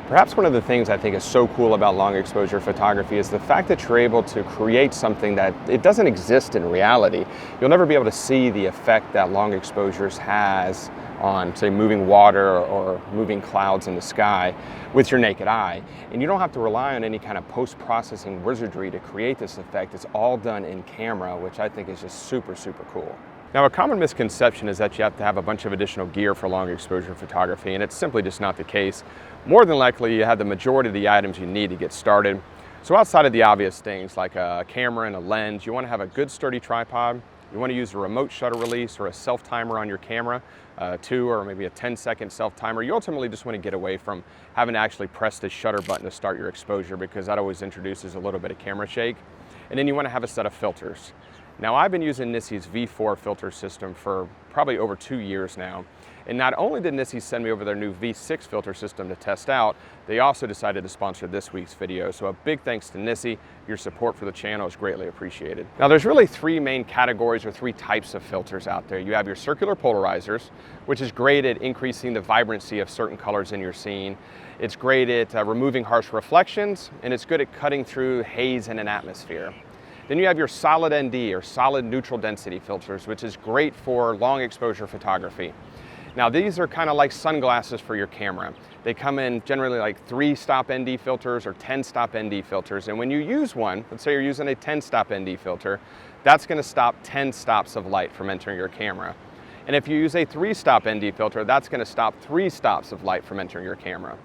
Perhaps one of the things I think is so cool about long exposure photography is the fact that you're able to create something that it doesn't exist in reality. You'll never be able to see the effect that long exposures has on, say, moving water or moving clouds in the sky with your naked eye. And you don't have to rely on any kind of post-processing wizardry to create this effect. It's all done in camera, which I think is just super, super cool. Now, a common misconception is that you have to have a bunch of additional gear for long exposure photography, and it's simply just not the case. More than likely, you have the majority of the items you need to get started. So outside of the obvious things like a camera and a lens, you want to have a good sturdy tripod. You want to use a remote shutter release or a self-timer on your camera, 2 or maybe a 10-second self-timer. You ultimately just want to get away from having to actually press the shutter button to start your exposure, because that always introduces a little bit of camera shake. And then you want to have a set of filters. Now, I've been using Nissy's V4 filter system for probably over 2 years now. And not only did Nissy send me over their new V6 filter system to test out, they also decided to sponsor this week's video. So a big thanks to Nissy. Your support for the channel is greatly appreciated. Now, there's really 3 main categories or 3 types of filters out there. You have your circular polarizers, which is great at increasing the vibrancy of certain colors in your scene. It's great at removing harsh reflections, and it's good at cutting through haze in an atmosphere. Then you have your solid ND or solid neutral density filters, which is great for long exposure photography. Now, these are kind of like sunglasses for your camera. They come in generally like 3-stop ND filters or 10-stop ND filters. And when you use one, let's say you're using a 10-stop ND filter, that's going to stop 10 stops of light from entering your camera. And if you use a 3-stop ND filter, that's going to stop 3 stops of light from entering your camera.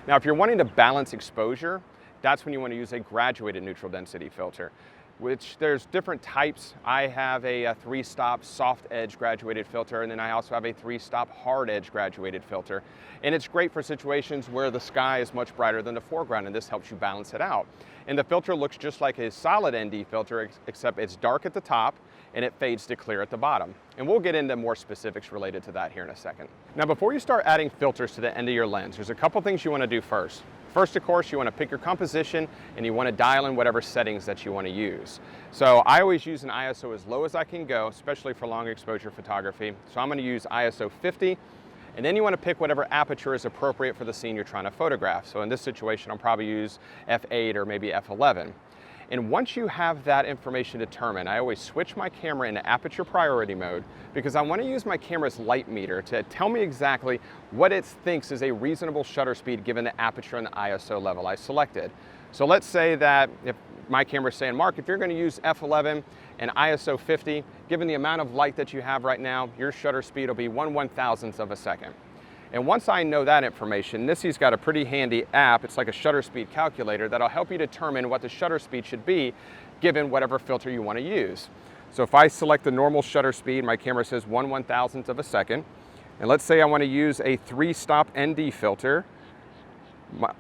Now, if you're wanting to balance exposure, that's when you want to use a graduated neutral density filter, which there's different types. I have a 3-stop soft edge graduated filter, and then I also have a 3-stop hard edge graduated filter. And it's great for situations where the sky is much brighter than the foreground, and this helps you balance it out. And the filter looks just like a solid ND filter, except it's dark at the top and it fades to clear at the bottom. And we'll get into more specifics related to that here in a second. Now, before you start adding filters to the end of your lens, there's a couple things you want to do first. First, of course, you want to pick your composition and you want to dial in whatever settings that you want to use. So I always use an ISO as low as I can go, especially for long exposure photography. So I'm going to use ISO 50. And then you want to pick whatever aperture is appropriate for the scene you're trying to photograph. So in this situation, I'll probably use f8 or maybe f11. And once you have that information determined, I always switch my camera into aperture priority mode, because I want to use my camera's light meter to tell me exactly what it thinks is a reasonable shutter speed given the aperture and the ISO level I selected. So let's say that if my camera is saying, Mark, if you're going to use f11 and ISO 50, given the amount of light that you have right now, your shutter speed will be 1/1000th of a second. And once I know that information, Nissy's got a pretty handy app. It's like a shutter speed calculator that'll help you determine what the shutter speed should be given whatever filter you want to use. So if I select the normal shutter speed, my camera says 1/1000th of a second. And let's say I want to use a 3-stop ND filter.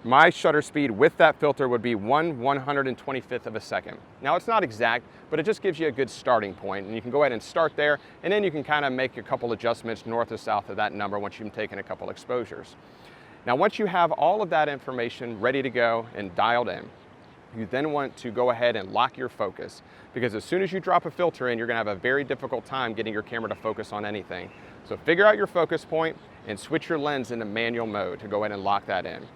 My shutter speed with that filter would be 1/125th of a second. Now, it's not exact, but it just gives you a good starting point, and you can go ahead and start there, and then you can kind of make a couple adjustments north or south of that number once you've taken a couple exposures. Now, once you have all of that information ready to go and dialed in, you then want to go ahead and lock your focus, because as soon as you drop a filter in, you're going to have a very difficult time getting your camera to focus on anything. So figure out your focus point and switch your lens into manual mode to go ahead and lock that in.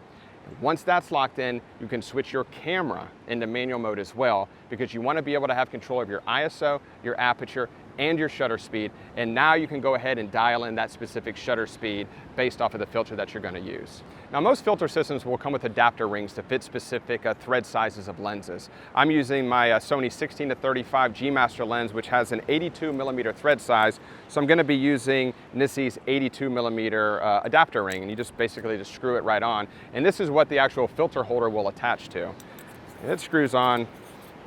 Once that's locked in, you can switch your camera into manual mode as well, because you want to be able to have control of your ISO, your aperture, and your shutter speed. And now you can go ahead and dial in that specific shutter speed based off of the filter that you're going to use. Now, most filter systems will come with adapter rings to fit specific thread sizes of lenses. I'm using my Sony 16-35 G Master lens, which has an 82mm thread size. So I'm going to be using Nissy's 82mm adapter ring, and you just basically just screw it right on. And this is what the actual filter holder will attach to. And it screws on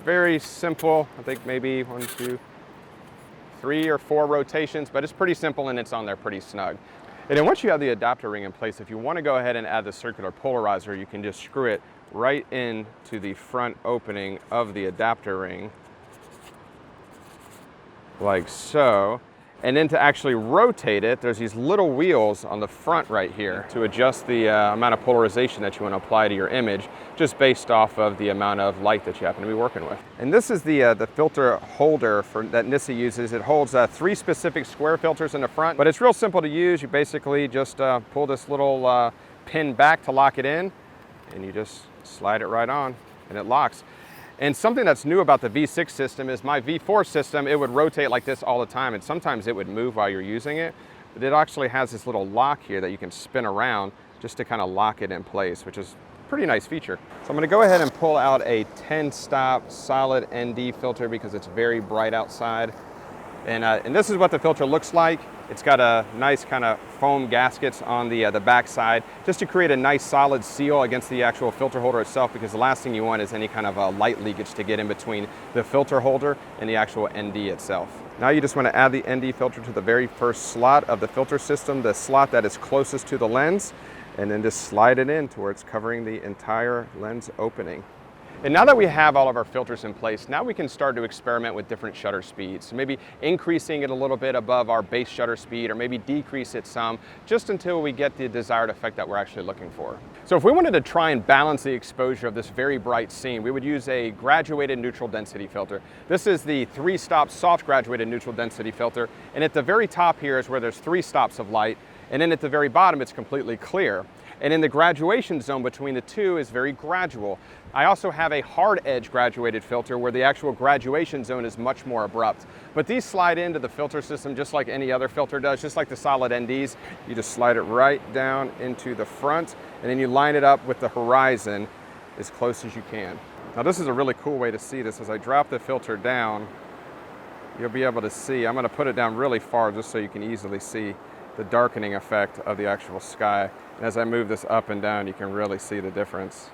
very simple. I think maybe 1, 2, 3 or 4 rotations, but it's pretty simple and it's on there pretty snug. And then once you have the adapter ring in place, if you want to go ahead and add the circular polarizer, you can just screw it right into the front opening of the adapter ring, like so. And then to actually rotate it, there's these little wheels on the front right here to adjust the amount of polarization that you want to apply to your image, just based off of the amount of light that you happen to be working with. And this is the filter holder that Nissy uses. It holds 3 specific square filters in the front, but it's real simple to use. You basically just pull this little pin back to lock it in, and you just slide it right on and it locks. And something that's new about the V6 system is my V4 system, it would rotate like this all the time, and sometimes it would move while you're using it. But it actually has this little lock here that you can spin around just to kind of lock it in place, which is a pretty nice feature. So I'm going to go ahead and pull out a 10-stop solid ND filter because it's very bright outside. And this is what the filter looks like. It's got a nice kind of foam gaskets on the back side, just to create a nice solid seal against the actual filter holder itself, because the last thing you want is any kind of light leakage to get in between the filter holder and the actual ND itself. Now you just want to add the ND filter to the very first slot of the filter system, the slot that is closest to the lens, and then just slide it in to where it's covering the entire lens opening. And now that we have all of our filters in place, now we can start to experiment with different shutter speeds. So maybe increasing it a little bit above our base shutter speed, or maybe decrease it some, just until we get the desired effect that we're actually looking for. So if we wanted to try and balance the exposure of this very bright scene, we would use a graduated neutral density filter. This is the 3-stop soft graduated neutral density filter, and at the very top here is where there's 3 stops of light, and then at the very bottom it's completely clear. And in the graduation zone between the two is very gradual. I also have a hard edge graduated filter where the actual graduation zone is much more abrupt. But these slide into the filter system just like any other filter does, just like the solid NDs. You just slide it right down into the front, and then you line it up with the horizon as close as you can. Now this is a really cool way to see this. As I drop the filter down, you'll be able to see, I'm going to put it down really far just so you can easily see the darkening effect of the actual sky. And as I move this up and down, you can really see the difference.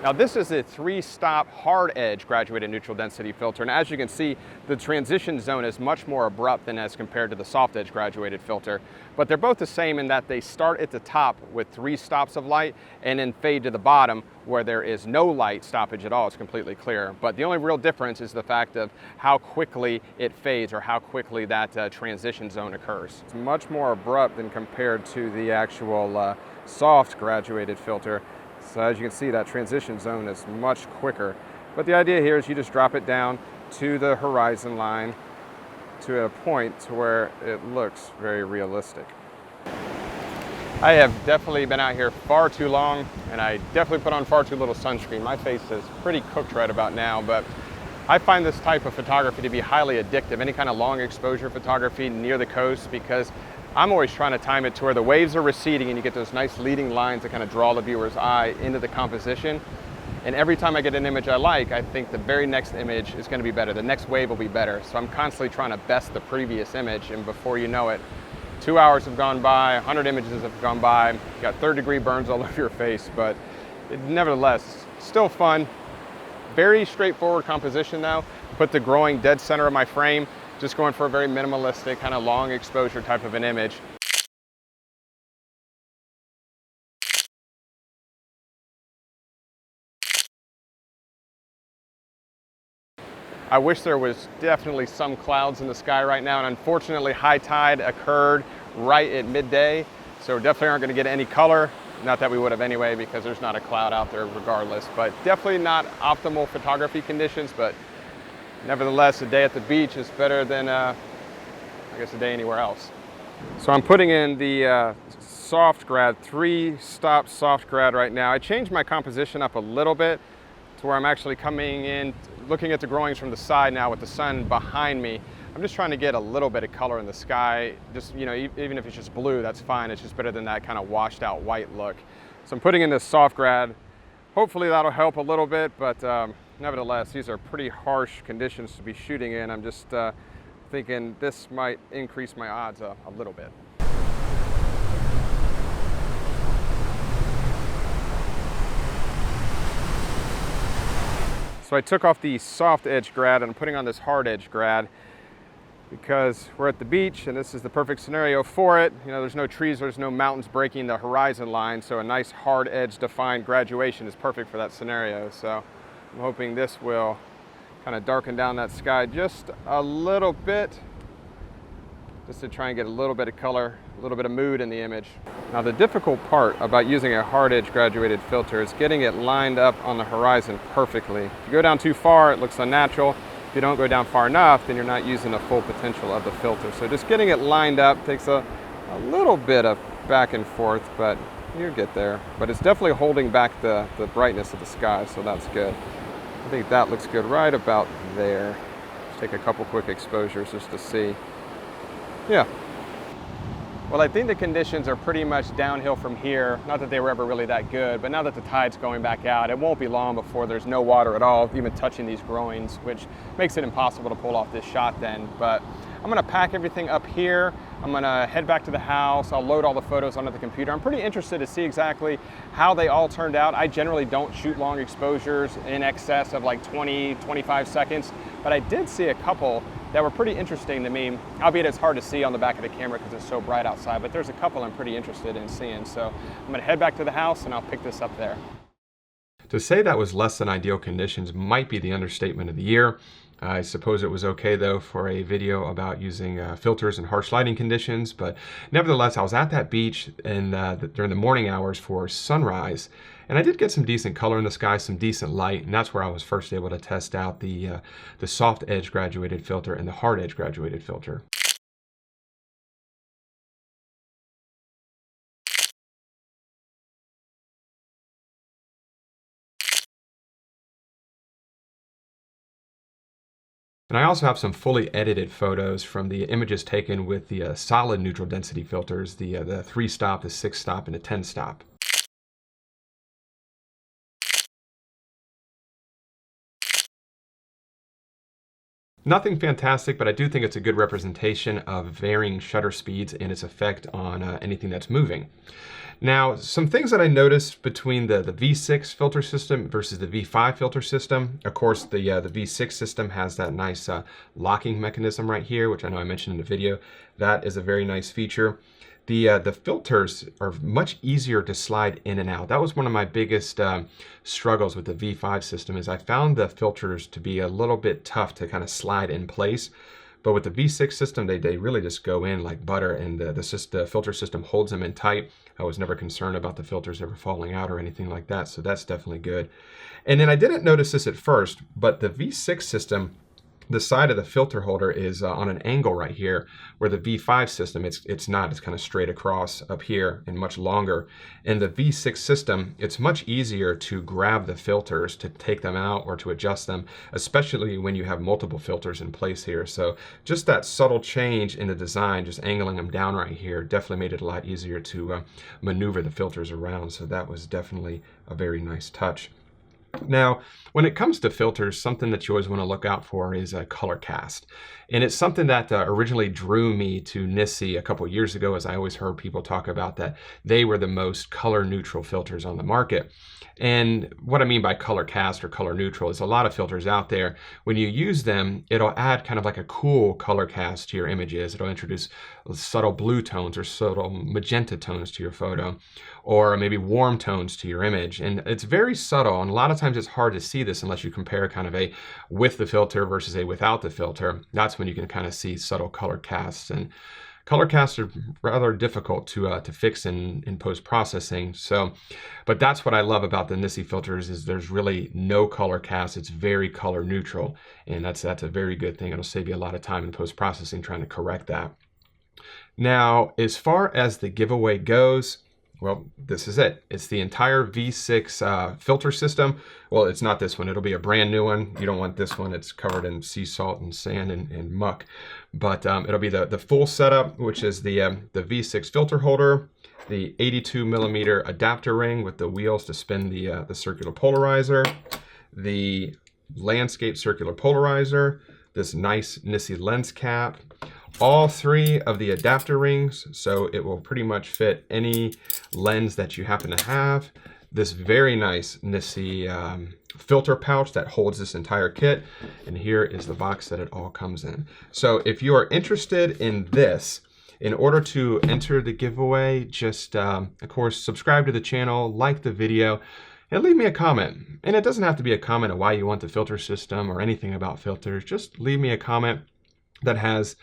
Now this is a 3-stop hard edge graduated neutral density filter, and as you can see, the transition zone is much more abrupt than as compared to the soft edge graduated filter. But they're both the same in that they start at the top with 3 stops of light and then fade to the bottom where there is no light stoppage at all. It's completely clear. But the only real difference is the fact of how quickly it fades, or how quickly that transition zone occurs. It's much more abrupt than compared to the actual soft graduated filter. So as you can see, that transition zone is much quicker. But the idea here is you just drop it down to the horizon line to a point to where it looks very realistic. I have definitely been out here far too long, and I definitely put on far too little sunscreen. My face is pretty cooked right about now, but I find this type of photography to be highly addictive, any kind of long exposure photography near the coast, because I'm always trying to time it to where the waves are receding and you get those nice leading lines that kind of draw the viewer's eye into the composition. And every time I get an image I like, I think the very next image is going to be better. The next wave will be better. So I'm constantly trying to best the previous image, and before you know it, 2 hours have gone by, 100 images have gone by, you got third-degree burns all over your face, but nevertheless, still fun. Very straightforward composition though. Put the growing dead center of my frame, just going for a very minimalistic, kind of long exposure type of an image. I wish there was definitely some clouds in the sky right now, and unfortunately high tide occurred right at midday, so we definitely aren't going to get any color. Not that we would have anyway, because there's not a cloud out there regardless, but definitely not optimal photography conditions, but nevertheless, a day at the beach is better than, I guess, a day anywhere else. So I'm putting in the soft grad, 3-stop soft grad right now. I changed my composition up a little bit to where I'm actually coming in, looking at the growings from the side now with the sun behind me. I'm just trying to get a little bit of color in the sky. Just, you know, even if it's just blue, that's fine. It's just better than that kind of washed out white look. So I'm putting in this soft grad. Hopefully that'll help a little bit, but nevertheless, these are pretty harsh conditions to be shooting in. I'm just thinking this might increase my odds a little bit. So I took off the soft edge grad and I'm putting on this hard edge grad because we're at the beach and this is the perfect scenario for it. You know, there's no trees, there's no mountains breaking the horizon line, so a nice hard edge defined graduation is perfect for that scenario. So I'm hoping this will kind of darken down that sky just a little bit, just to try and get a little bit of color, a little bit of mood in the image. Now the difficult part about using a hard edge graduated filter is getting it lined up on the horizon perfectly. If you go down too far, it looks unnatural. If you don't go down far enough, then you're not using the full potential of the filter. So just getting it lined up takes a little bit of back and forth, but you get there. But it's definitely holding back the brightness of the sky, so that's good. I think that looks good right about there. Let's take a couple quick exposures just to see. Yeah. Well, I think the conditions are pretty much downhill from here. Not that they were ever really that good, but now that the tide's going back out, it won't be long before there's no water at all, even touching these groins, which makes it impossible to pull off this shot then. But I'm gonna pack everything up here. I'm gonna head back to the house. I'll load all the photos onto the computer. I'm pretty interested to see exactly how they all turned out. I generally don't shoot long exposures in excess of like 20, 25 seconds, but I did see a couple that were pretty interesting to me, albeit it's hard to see on the back of the camera because it's so bright outside, but there's a couple I'm pretty interested in seeing. So I'm gonna head back to the house and I'll pick this up there. To say that was less than ideal conditions might be the understatement of the year. I suppose it was okay though for a video about using filters in harsh lighting conditions, but nevertheless, I was at that beach during the morning hours for sunrise, and I did get some decent color in the sky, some decent light, and that's where I was first able to test out the soft edge graduated filter and the hard edge graduated filter. And I also have some fully edited photos from the images taken with the solid neutral density filters, the 3-stop, the 6-stop, and the 10-stop. Nothing fantastic, but I do think it's a good representation of varying shutter speeds and its effect on anything that's moving. Now, some things that I noticed between the V6 filter system versus the V5 filter system. Of course, the V6 system has that nice locking mechanism right here, which I know I mentioned in the video. That is a very nice feature. The filters are much easier to slide in and out. That was one of my biggest struggles with the V5 system, is I found the filters to be a little bit tough to kind of slide in place. But with the V6 system, they really just go in like butter, and the filter system holds them in tight. I was never concerned about the filters ever falling out or anything like that, so that's definitely good. And then I didn't notice this at first, but the V6 system, the side of the filter holder is on an angle right here, where the V5 system, it's not. It's kind of straight across up here and much longer. In the V6 system, it's much easier to grab the filters, to take them out or to adjust them, especially when you have multiple filters in place here. So just that subtle change in the design, just angling them down right here, definitely made it a lot easier to maneuver the filters around. So that was definitely a very nice touch. Now, when it comes to filters, something that you always want to look out for is a color cast. And it's something that originally drew me to Denney a couple years ago, as I always heard people talk about that they were the most color neutral filters on the market. And what I mean by color cast or color neutral is a lot of filters out there, when you use them, it'll add kind of like a cool color cast to your images. It'll introduce subtle blue tones or subtle magenta tones to your photo, or maybe warm tones to your image. And it's very subtle, and a lot of times it's hard to see this unless you compare kind of a with the filter versus a without the filter. That's when you can kind of see subtle color casts. And color casts are rather difficult to fix in post-processing. So, but that's what I love about the Denney filters, is there's really no color cast. It's very color neutral, and that's a very good thing. It'll save you a lot of time in post-processing trying to correct that. Now, as far as the giveaway goes, well, this is it. It's the entire V6 filter system. Well, it's not this one. It'll be a brand new one. You don't want this one. It's covered in sea salt and sand and muck. But it'll be the full setup, which is the V6 filter holder, the 82mm adapter ring with the wheels to spin the circular polarizer, the landscape circular polarizer, this nice Denney lens cap, all 3 of the adapter rings, so it will pretty much fit any lens that you happen to have. This very nice Denney filter pouch that holds this entire kit, and here is the box that it all comes in. So if you are interested in this, in order to enter the giveaway, just of course subscribe to the channel, like the video, and leave me a comment. And it doesn't have to be a comment of why you want the filter system or anything about filters. Just leave me a comment that has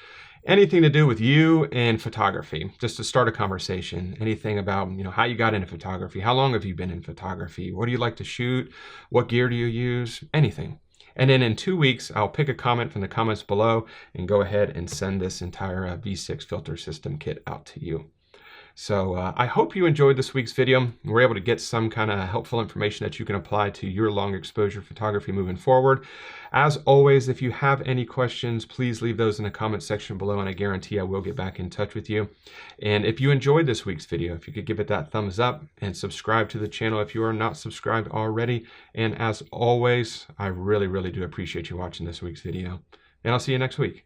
anything to do with you and photography, just to start a conversation. Anything about, how you got into photography, how long have you been in photography, what do you like to shoot, what gear do you use, anything. And then in 2 weeks, I'll pick a comment from the comments below and go ahead and send this entire V6 filter system kit out to you. So I hope you enjoyed this week's video. We're able to get some kind of helpful information that you can apply to your long exposure photography moving forward. As always, if you have any questions, please leave those in the comment section below, and I guarantee I will get back in touch with you. And if you enjoyed this week's video, if you could give it that thumbs up and subscribe to the channel if you are not subscribed already. And as always, I really do appreciate you watching this week's video. And I'll see you next week.